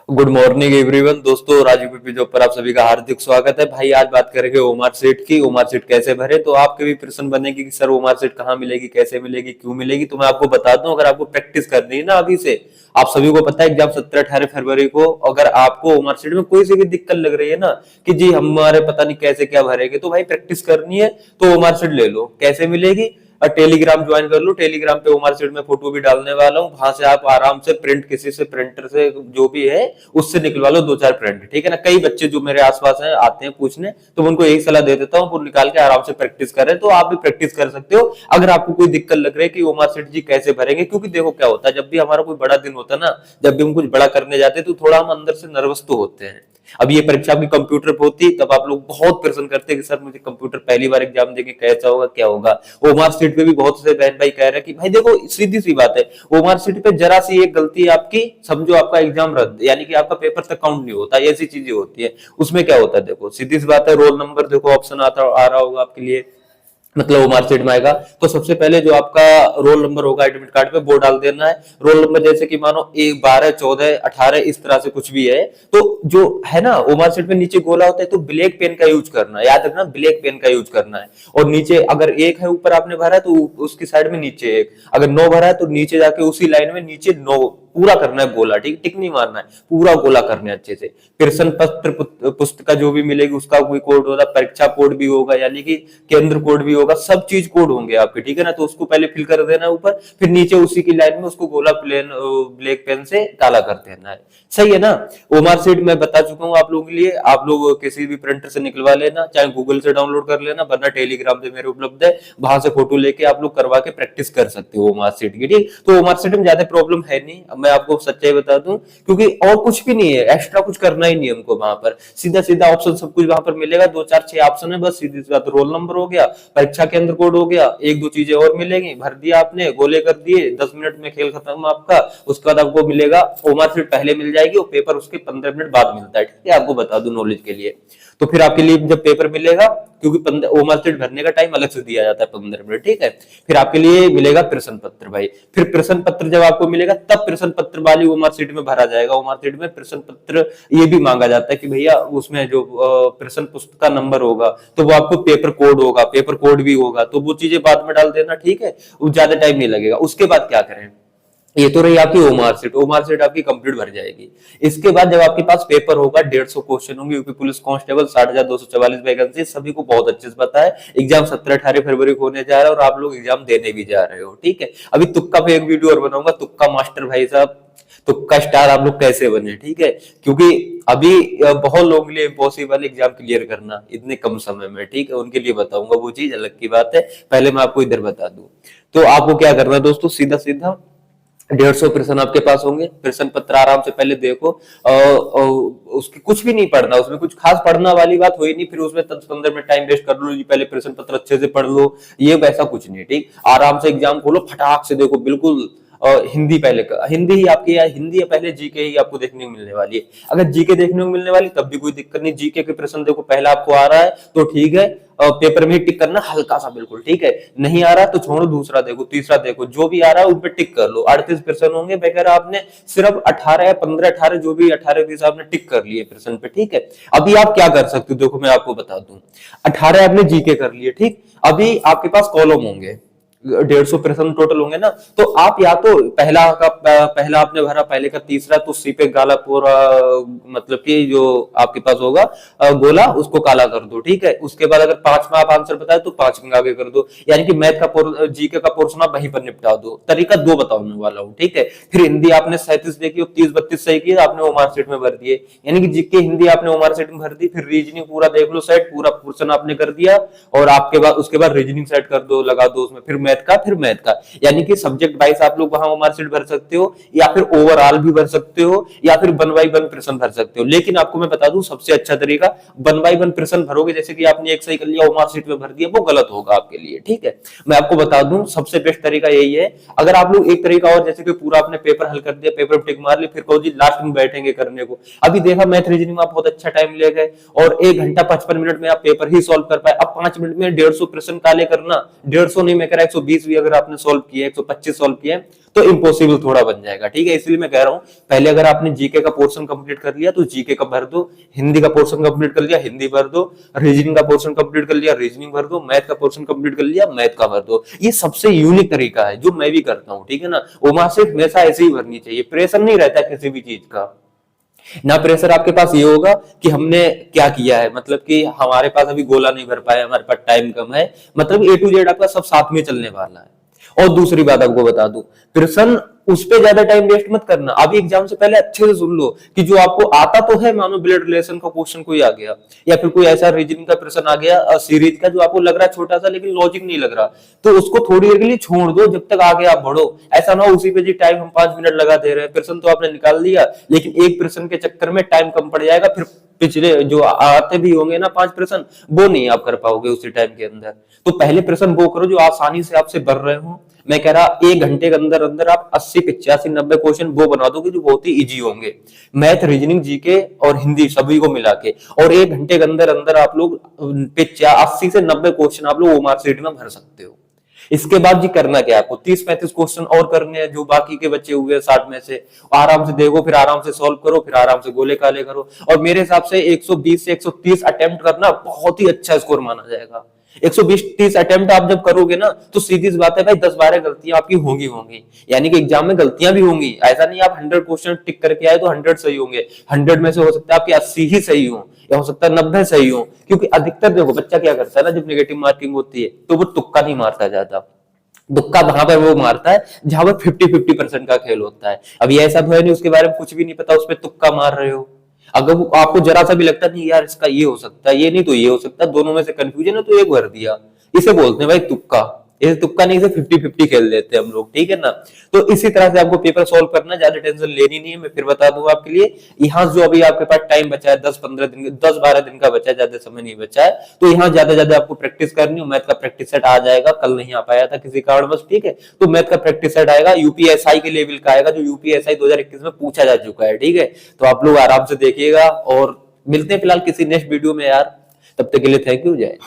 Good morning everyone. दोस्तों, Raju PP job पर आप सभी का हार्दिक स्वागत है। भाई आज बात करेंगे ओमार सीट की। ओमार सीट कैसे भरे, तो आपके भी प्रश्न बनेगी कि सर ओमार सीट कहाँ मिलेगी, कैसे मिलेगी, क्यों मिलेगी। तो मैं आपको बता दूं, अगर आपको प्रैक्टिस करनी है ना अभी से, आप सभी को पता है एग्जाम 17-18 फरवरी को, अगर आपको ओमार सीट में कोई सी भी दिक्कत लग रही है ना कि जी हमारे पता नहीं कैसे क्या भरेंगे, तो भाई प्रैक्टिस करनी है तो ओमार सीट ले लो। कैसे मिलेगी? और टेलीग्राम ज्वाइन कर लो। टेलीग्राम पे उमर सीट में फोटो भी डालने वाला हूँ, वहां से आप आराम से प्रिंट किसी से प्रिंटर से जो भी है उससे निकलवा लो 2-4 प्रिंट, ठीक है ना। कई बच्चे जो मेरे आसपास हैं आते हैं पूछने, तो मैं उनको यही सलाह दे देता हूँ, वो निकाल के आराम से प्रैक्टिस करें। तो आप भी प्रैक्टिस कर सकते हो अगर आपको कोई दिक्कत लग रही है कि ओमर सीट जी कैसे भरेंगे। क्योंकि देखो क्या होता है, जब भी हमारा कोई बड़ा दिन होता है ना, जब भी हम कुछ बड़ा करने जाते हैं, तो थोड़ा हम अंदर से नर्वस तो होते हैं। अब ये परीक्षा आपकी कंप्यूटर पे होती, तब आप लोग बहुत प्रश्न करते हैं कि सर मुझे कंप्यूटर पहली बार एग्जाम देके कैसा होगा, क्या होगा। ओमार सीट पे भी बहुत से बहन भाई कह रहे हैं कि भाई देखो सीधी सी बात है, ओमार सीट पे जरा सी एक गलती आपकी, समझो आपका एग्जाम रद्द, यानी कि आपका पेपर तक काउंट नहीं होता। ऐसी चीजें होती है। उसमें क्या होता है, देखो सीधी सी बात है, रोल नंबर देखो ऑप्शन आता आ रहा होगा आपके लिए, मतलब वो मार्कशीट में आएगा। तो सबसे पहले जो आपका रोल नंबर होगा एडमिट कार्ड पे वो डाल देना है। रोल नंबर जैसे कि मानो 1, 12, 14, 18 इस तरह से कुछ भी है, तो जो है ना वो मार्कशीट पे नीचे गोला होता है, तो ब्लैक पेन का यूज करना है। याद रखना, ब्लैक पेन का यूज करना है। और नीचे अगर 1 है ऊपर आपने भरा है, तो उसकी साइड में नीचे 1, अगर 9 भरा है तो नीचे जाके उसी लाइन में नीचे 9 पूरा करना है गोला, ठीक, टिक नहीं मारना है, पूरा गोला करना है अच्छे से। प्रश्न पत्र पुस्तिका जो भी मिलेगी उसका कोई कोड होगा, परीक्षा कोड भी होगा, यानी कि केंद्र कोड भी होगा, सब चीज कोड होंगे आपके, ठीक है ना। तो उसको पहले फिल कर देना है ऊपर, फिर नीचे उसी की लाइन में उसको गोला प्लेन ब्लैक पेन से काला कर देना है। सही है ना। ओमार सीट मैं बता चुका हूँ आप लोगों के लिए, आप लोग किसी भी प्रिंटर से निकलवा लेना, चाहे गूगल से डाउनलोड कर लेना, वरना टेलीग्राम पे मेरे उपलब्ध है, वहां से फोटो लेके आप लोग करवा के प्रैक्टिस कर सकते हो ओमार सीट की, ठीक। तो ओमार सीट में ज्यादा प्रॉब्लम है नहीं, मैं आपको सच्चाई बता दूं, क्योंकि और कुछ भी नहीं है, एक्स्ट्रा कुछ करना ही नहीं है हमको। वहां पर सीधा सीधा ऑप्शन सब कुछ वहां पर मिलेगा, 2, 4, 6 ऑप्शन है, बस सीधी सी बात। रोल नंबर हो गया, परीक्षा केंद्र कोड हो गया, 1-2 चीजें और मिलेंगी, भर दिया आपने, गोले कर दिए, 10 मिनट में खेल खत्म आपका। उसके बाद आपको मिलेगा ओमार सीट, पहले मिल जाएगी, और पेपर उसके 15 मिनट बाद मिलता है, ठीक है। आपको बता दूं नॉलेज के लिए। तो फिर आपके लिए जब पेपर मिलेगा, क्योंकि ओमार सीट भरने का टाइम अलग से दिया जाता है 15 मिनट, ठीक है। फिर आपके लिए मिलेगा प्रश्न पत्र भाई। फिर प्रश्न पत्र जब आपको मिलेगा, तब प्रश्न पत्र वाली ओमार सीट में भरा जाएगा। ओमार सीट में प्रश्न पत्र ये भी मांगा जाता है कि भैया उसमें जो प्रश्न पुस्तक का नंबर होगा, तो वो आपको पेपर कोड होगा, पेपर कोड भी होगा, तो वो चीजें बाद में डाल देना, ठीक है। वो ज्यादा टाइम नहीं लगेगा। उसके बाद क्या करें, ये तो रही आपकी ओमार सीट। ओमार सीट आपकी कंप्लीट भर जाएगी। इसके बाद जब आपके पास पेपर होगा, 150 क्वेश्चन होंगे, यूपी पुलिस कांस्टेबल 60,244 वैकेंसी, सभी को बहुत अच्छे से पता है। एग्जाम 17-18 फरवरी को होने जा रहा है, और आप लोग एग्जाम देने भी जा रहे हो, ठीक है। अभी तुक्का पे एक वीडियो और बनाऊंगा, तुक्का मास्टर भाई साहब, तुक्का स्टार आप लोग कैसे बने, ठीक है। क्योंकि अभी बहुत लोगों के लिए इम्पॉसिबल एग्जाम क्लियर करना इतने कम समय में, ठीक है। उनके लिए बताऊंगा, वो चीज अलग की बात है। पहले मैं आपको इधर बता दूं, तो आपको क्या करना है दोस्तों, सीधा सीधा 150 प्रश्न आपके पास होंगे। प्रश्न पत्र आराम से पहले देखो, उसकी कुछ भी नहीं पढ़ना, उसमें कुछ खास पढ़ना वाली बात हुई नहीं, फिर उसमें 10-15 मिनट टाइम वेस्ट कर लो जी, पहले प्रश्न पत्र अच्छे से पढ़ लो, ये वैसा कुछ नहीं, ठीक। आराम से एग्जाम खोलो, फटाक से देखो, बिल्कुल हिंदी पहले का, हिंदी ही आपकी, या हिंदी या पहले जीके ही आपको देखने को मिलने वाली है। अगर जीके देखने को मिलने वाली तब भी कोई दिक्कत नहीं, जीके के प्रश्न देखो पहला आपको आ रहा है तो ठीक है, पेपर में ही टिक करना हल्का सा, बिल्कुल ठीक है। नहीं आ रहा तो छोड़ो, दूसरा देखो, तीसरा देखो, जो भी आ रहा है उन पे टिक कर लो। 38 प्रश्न होंगे वगैरह, आपने सिर्फ 18 या 15, 18 जो भी 18-20 आपने टिक कर लिए प्रश्न पे, ठीक है। अभी आप क्या कर सकते हो, देखो मैं आपको बता दूं, 18 आपने जीके कर लिए, ठीक। अभी आपके पास कॉलम होंगे, 150 प्रश्न टोटल होंगे ना, तो आप या तो पहला आपने भरा, पहले का तीसरा, तो सी पे काला पूरा, मतलब कि जो आपके पास होगा गोला, उसको काला कर दो, ठीक है। उसके बाद अगर 5वां आप आंसर बताए तो 5 आगे कर दो, यानी कि मैथ का जीके का पोर्शन आप वहीं पर निपटा दो। तरीका 2 बताने वाला हूँ, ठीक है। फिर हिंदी आपने 37 देखी और 30-32 सही की, आपने वो मार्कशीट में भर दिए, यानी कि जीके हिंदी आपने वो मार्कशीट में भर दी। फिर रीजनिंग पूरा देख लो सेट, पूरा पोर्शन आपने कर दिया, और आपके बाद उसके बाद रीजनिंग सेट कर दो, लगा दो उसमें, फिर मैथ का, यानी कि सब्जेक्ट वाइज आप लोग वहां मार्कशीट भर सकते हो, या फिर ओवरऑल भी भर सकते हो, या फिर 1 बाय 1 प्रश्न भर सकते हो। लेकिन आपको मैं बता दूं, सबसे अच्छा तरीका 1 बाय 1 प्रश्न भरोगे, जैसे कि आपने एक सही कर लिया, वो मार्कशीट में भर दिया, वो गलत होगा आपके लिए, ठीक है। मैं आपको बता दूं, सबसे बेस्ट तरीका यही है। अगर आप लोग एक तरीका और, जैसे कि पूरा आपने पेपर हल कर दिया, पेपर टिक मार ली, फिर कहो जी लास्ट में बैठेंगे करने को। अभी देखा मैथ रीजनिंग में आप बहुत अच्छा टाइम ले गए, और 1 घंटा 55 मिनट में आप पेपर ही सॉल्व कर पाए। अब 5 मिनट में 150 प्रश्न काले करना, 150 नहीं मैं कह रहा 120 भी अगर आपने सॉल्व किए, 125 सॉल्व किए तो इम्पॉसिबल थोड़ा बन जाएगा, ठीक है। इसलिए मैं कह रहा हूं पहले अगर आपने जीके का पोर्शन कंप्लीट कर लिया तो जीके का भर दो, हिंदी का पोर्शन कंप्लीट कर लिया हिंदी भर दो, रीजनिंग का पोर्शन कंप्लीट कर लिया रीजनिंग भर दो, मैथ का पोर्शन कंप्लीट कर लिया मैथ का भर दो। ये सबसे यूनिक तरीका है जो मैं भी करता हूं, ठीक है ना। वो मार्कशीट हमेशा ऐसे ही भरनी चाहिए, प्रेशर नहीं रहता किसी भी चीज का। ना प्रेशर आपके पास ये होगा कि हमने क्या किया है, मतलब कि हमारे पास अभी गोला नहीं भर पाया, हमारे पास टाइम कम है, मतलब ए टू जेड आपका सब साथ में चलने वाला है। और दूसरी बात आपको बता दूं, प्रश्न उस पे ज्यादा टाइम वेस्ट मत करना। अभी एग्जाम से पहले अच्छे से सुन लो कि जो आपको आता तो है, मानो ब्लड रिलेशन का क्वेश्चन कोई आ गया या फिर कोई ऐसा रीजनिंग का प्रश्न आ गया सीरीज का जो आपको लग रहा है छोटा सा लेकिन लॉजिक नहीं लग रहा, तो उसको थोड़ी देर के लिए छोड़ दो जब तक आगे आप बढ़ो। ऐसा ना हो उसी पे जी टाइम हम 5 मिनट लगा दे रहे हैं, प्रश्न तो आपने निकाल लिया लेकिन एक प्रश्न के चक्कर में टाइम कम पड़ जाएगा, फिर पिछले जो आते भी होंगे ना 5 प्रश्न वो नहीं आप कर पाओगे उसी टाइम के अंदर। तो पहले प्रश्न वो करो जो आसानी से आपसे बढ़ रहे हो। मैं कह रहा 1 घंटे के अंदर अंदर आप 80 85 90 क्वेश्चन वो बना दोगे जो बहुत ही इजी होंगे, मैथ रीजनिंग जीके और हिंदी सभी को मिला के। और 1 घंटे के अंदर अंदर आप लोग 80 से 90 क्वेश्चन आप लोग ओमार शीट में भर सकते हो। इसके बाद जी करना क्या है आपको, 30-35 क्वेश्चन और करने हैं जो बाकी के बच्चे हुए 60 में से। आराम से देखो, फिर आराम से सॉल्व करो, फिर आराम से गोले काले करो। और मेरे हिसाब से 120 से 130 अटेम्प्ट करना बहुत ही अच्छा स्कोर माना जाएगा। 120-30 अटेम्प्ट आप जब करोगे ना तो सीधी सी बात है भाई 10-12 गलतियां आपकी होंगी, यानी कि एग्जाम में गलतियां भी होंगी। ऐसा नहीं आप 100 क्वेश्चन टिक करके आए तो 100 सही होंगे, 100 में से हो सकता है आपके 80 ही सही हो या हो सकता है 90 सही हो। क्योंकि अधिकतर देखो बच्चा क्या करता है ना, जब नेगेटिव मार्किंग होती है तो वो तुक्का नहीं मारता ज्यादा, तुक्का वहां पर वो मारता है जहां पर 50-50% का खेल होता है। अब ये ऐसा तो है नहीं उसके बारे में कुछ भी नहीं पता, उस पर तुक्का मार रहे हो। अगर आपको जरा सा भी लगता नहीं यार इसका ये हो सकता है, ये नहीं तो ये हो सकता है, दोनों में से कंफ्यूजन है तो एक भर दिया, इसे बोलते हैं भाई तुक्का। इसे तुक्का नहीं, इसे 50-50 खेल देते हैं हम लोग, ठीक है ना। तो इसी तरह से आपको पेपर सॉल्व करना, ज्यादा टेंशन लेनी नहीं है। मैं फिर बता दूं आपके लिए, यहाँ जो अभी आपके पास टाइम बचा है 10-15 दिन 10-12 दिन का बचा है, ज्यादा समय नहीं बचा है, तो यहाँ ज्यादा आपको प्रैक्टिस करनी है। मैथ का प्रैक्टिस सेट आ जाएगा, कल नहीं आ पाया था किसी कारणवश, ठीक है, तो मैथ का प्रैक्टिस सेट आएगा, यूपीएसआई के लेवल का आएगा जो यूपीएसआई 2021 में पूछा जा चुका है, ठीक है। तो आप लोग आराम से देखिएगा और मिलते हैं फिलहाल किसी नेक्स्ट वीडियो में यार, तब तक के लिए थैंक यू, जय।